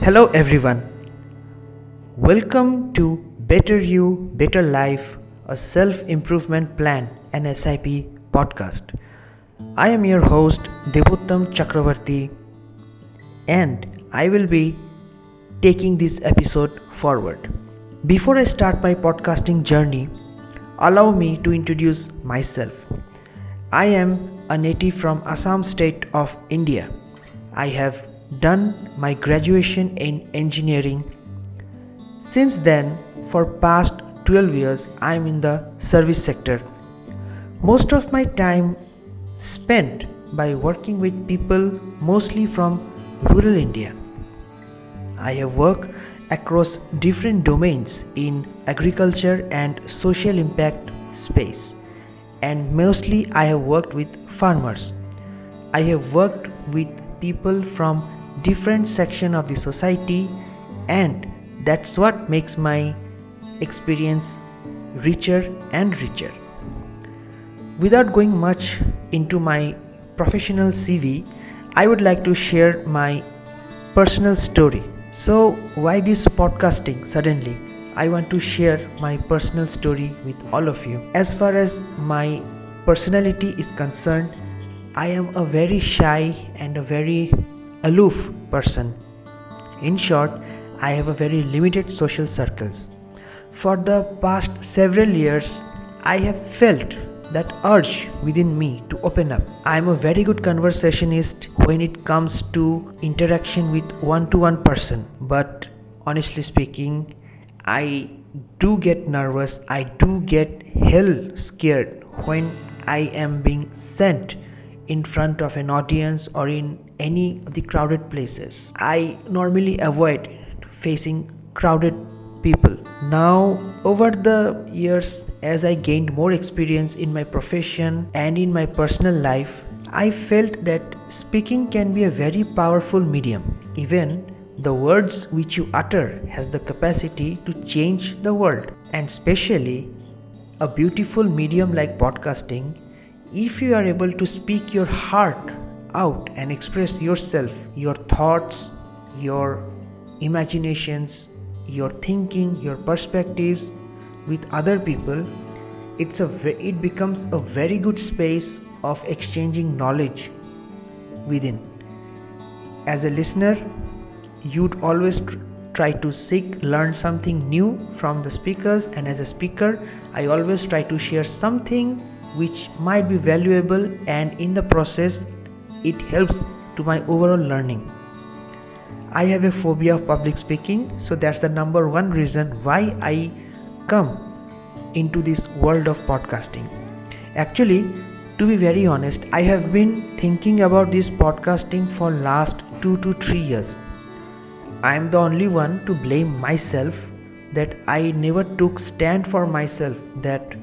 Hello everyone. Welcome to Better You, Better Life, a self-improvement plan and SIP podcast. I am your host Debottom Chakraborty and I will be taking this episode forward. Before I start my podcasting journey, allow me to introduce myself. I am a native from Assam state of India. I have done my graduation in engineering. Since then, for past 12 years, I am in the service sector. Most of my time spent by working with people mostly from rural India. I have worked across different domains in agriculture and social impact space, and mostly I have worked with farmers. I have worked with people from different section of the society, and that's what makes my experience richer and richer. Without going much into my professional CV, I would like to share my personal story. So why this podcasting suddenly? I want to share my personal story with all of you. As far as my personality is concerned, I am a very shy and a very aloof person. In short, I have a very limited social circles. For the past several years, I have felt that urge within me to open up. I am a very good conversationist when it comes to interaction with one-to-one person, but honestly speaking, I do get nervous, I do get hell scared when I am being sent in front of an audience or in any of the crowded places. I normally avoid facing crowded people. Now, over the years, as I gained more experience in my profession and in my personal life, I felt that speaking can be a very powerful medium. Even the words which you utter has the capacity to change the world, and especially a beautiful medium like podcasting. If you are able to speak your heart out and express yourself, your thoughts, your imaginations, your thinking, your perspectives with other people, it becomes a very good space of exchanging knowledge within. As a listener, you'd always try to learn something new from the speakers, and as a speaker, I always try to share something which might be valuable, and in the process it helps to my overall learning. I have a phobia of public speaking, so that's the number one reason why I come into this world of podcasting. Actually, to be very honest, I have been thinking about this podcasting for last 2 to 3 years. I am the only one to blame myself that I never took stand for myself that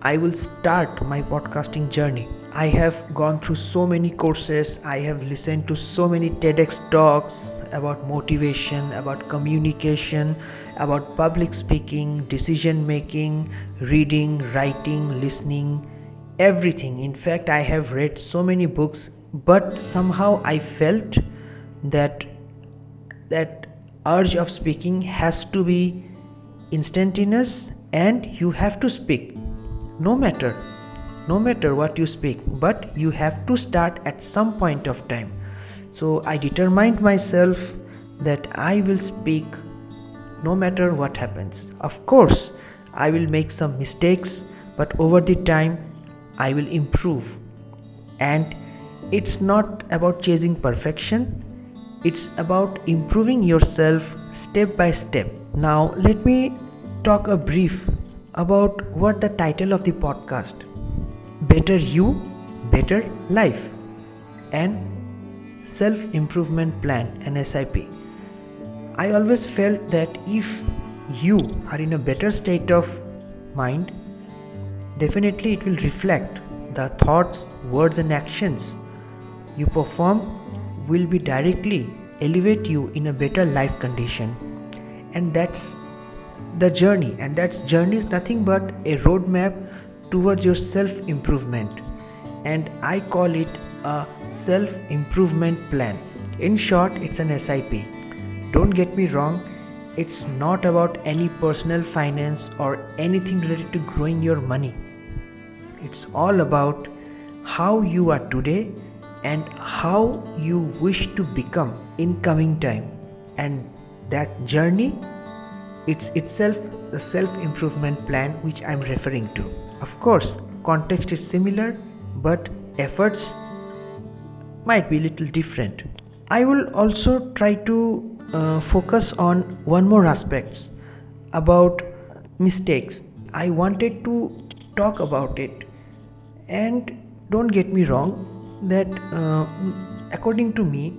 I will start my podcasting journey. I have gone through so many courses, I have listened to so many TEDx talks about motivation, about communication, about public speaking, decision making, reading, writing, listening, everything. In fact, I have read so many books, but somehow I felt that urge of speaking has to be instantaneous, and you have to speak. No matter what you speak, but you have to start at some point of time. So I determined myself that I will speak no matter what happens. Of course, I will make some mistakes, but over the time I will improve. And it's not about chasing perfection, it's about improving yourself step by step. Now let me talk a brief about what the title of the podcast, Better You, Better Life, and Self-Improvement Plan and SIP. I always felt that if you are in a better state of mind, definitely it will reflect the thoughts, words and actions you perform will be directly elevate you in a better life condition. And that's the journey, and that journey is nothing but a roadmap towards your self-improvement, and I call it a self-improvement plan. In short, it's an SIP. Don't get me wrong, it's not about any personal finance or anything related to growing your money. It's all about how you are today and how you wish to become in coming time. And that journey, it's itself the self-improvement plan which I'm referring to. Of course, context is similar, but efforts might be little different. I will also try to focus on one more aspect about mistakes. I wanted to talk about it, and don't get me wrong that according to me,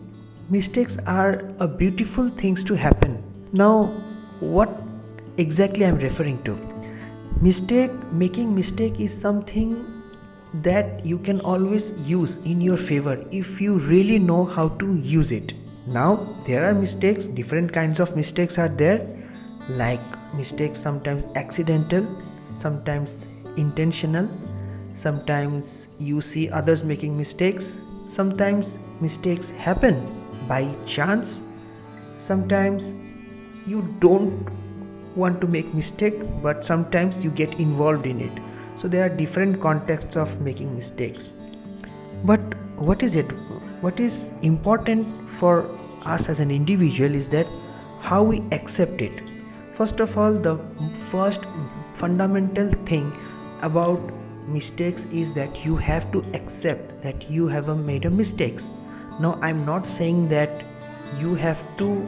mistakes are a beautiful things to happen. Now, what exactly I'm referring to? Making mistake is something that you can always use in your favor if you really know how to use it. Now there are mistakes, different kinds of mistakes are there, like mistakes sometimes accidental, sometimes intentional, sometimes you see others making mistakes, sometimes mistakes happen by chance, sometimes you don't want to make mistake but sometimes you get involved in it. So there are different contexts of making mistakes. But what is important for us as an individual is that how we accept it. First of all, the first fundamental thing about mistakes is that you have to accept that you have made a mistakes. Now I'm not saying that you have to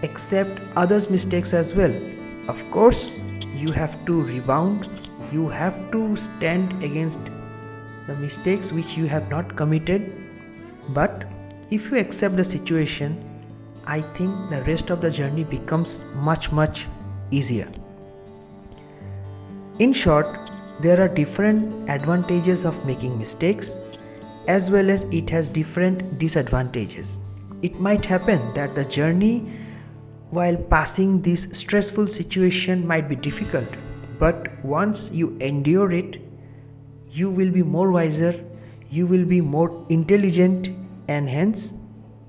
accept others' mistakes as well. Of course, you have to rebound, you have to stand against the mistakes which you have not committed. But if you accept the situation, I think the rest of the journey becomes much easier. In short, there are different advantages of making mistakes as well as it has different disadvantages. It might happen that the journey while passing this stressful situation might be difficult, but once you endure it, you will be more wiser, you will be more intelligent, and hence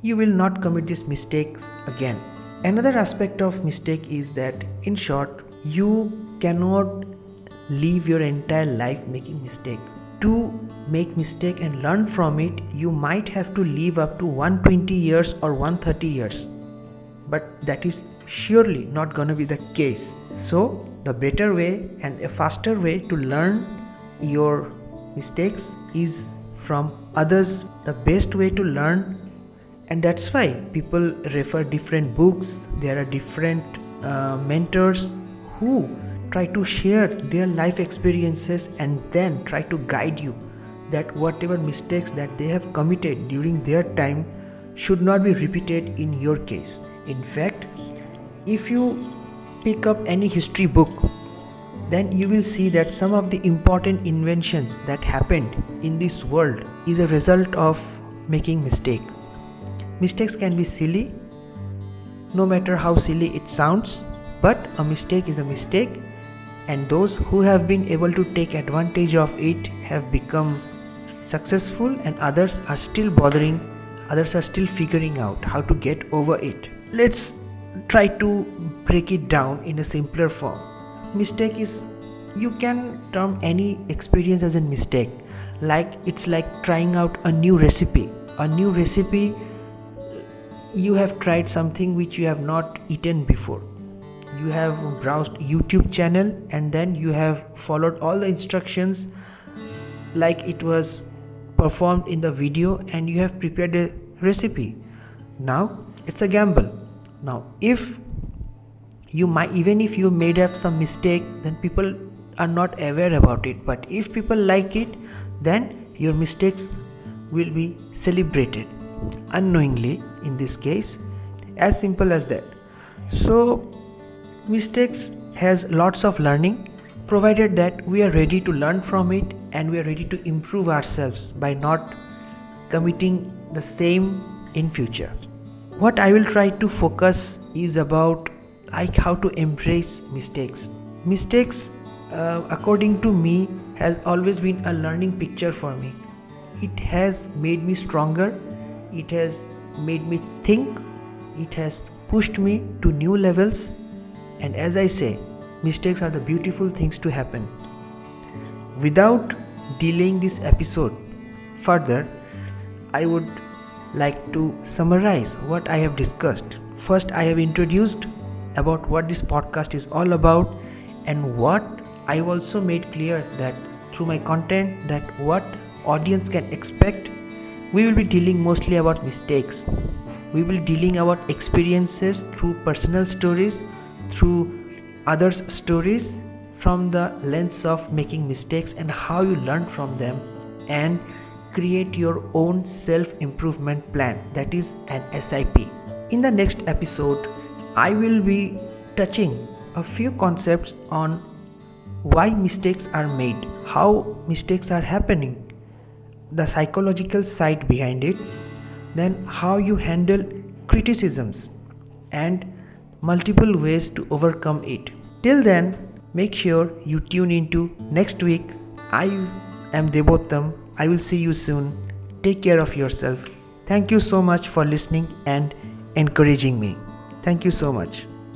you will not commit these mistakes again. Another aspect of mistake is that, in short, you cannot live your entire life making mistake. To make mistake and learn from it, you might have to live up to 120 years or 130 years. But that is surely not gonna be the case. So the better way and a faster way to learn your mistakes is from others. The best way to learn, and that's why people refer different books. There are different mentors who try to share their life experiences and then try to guide you that whatever mistakes that they have committed during their time should not be repeated in your case. In fact, if you pick up any history book, then you will see that some of the important inventions that happened in this world is a result of making mistake. Mistakes can be silly, no matter how silly it sounds, but a mistake is a mistake, and those who have been able to take advantage of it have become successful, and others are still figuring out how to get over it. Let's try to break it down in a simpler form. Mistake is, you can term any experience as a mistake. It's like trying out a new recipe. You have tried something which you have not eaten before. You have browsed YouTube channel and then you have followed all the instructions like it was performed in the video, and you have prepared a recipe. Now it's a gamble. Now even if you made up some mistake, then people are not aware about it, but if people like it, then your mistakes will be celebrated unknowingly, in this case. As simple as that. So mistakes has lots of learning, provided that we are ready to learn from it and we are ready to improve ourselves by not committing the same in future. What I will try to focus is about how to embrace mistakes. Mistakes, according to me, has always been a learning picture for me. It has made me stronger, it has made me think, it has pushed me to new levels. And as I say, mistakes are the beautiful things to happen. Without delaying this episode further, I would like to summarize what I have discussed. First, I have introduced about what this podcast is all about, and what I also made clear that through my content that what audience can expect. We will be dealing mostly about mistakes. We will be dealing about experiences through personal stories, through others' stories, from the lens of making mistakes and how you learn from them and create your own self-improvement plan, that is an SIP. In the next episode, I will be touching a few concepts on why mistakes are made, how mistakes are happening, the psychological side behind it, then how you handle criticisms, and multiple ways to overcome it. Till then, make sure you tune into next week. I am Debottom. I will see you soon. Take care of yourself. Thank you so much for listening and encouraging me. Thank you so much.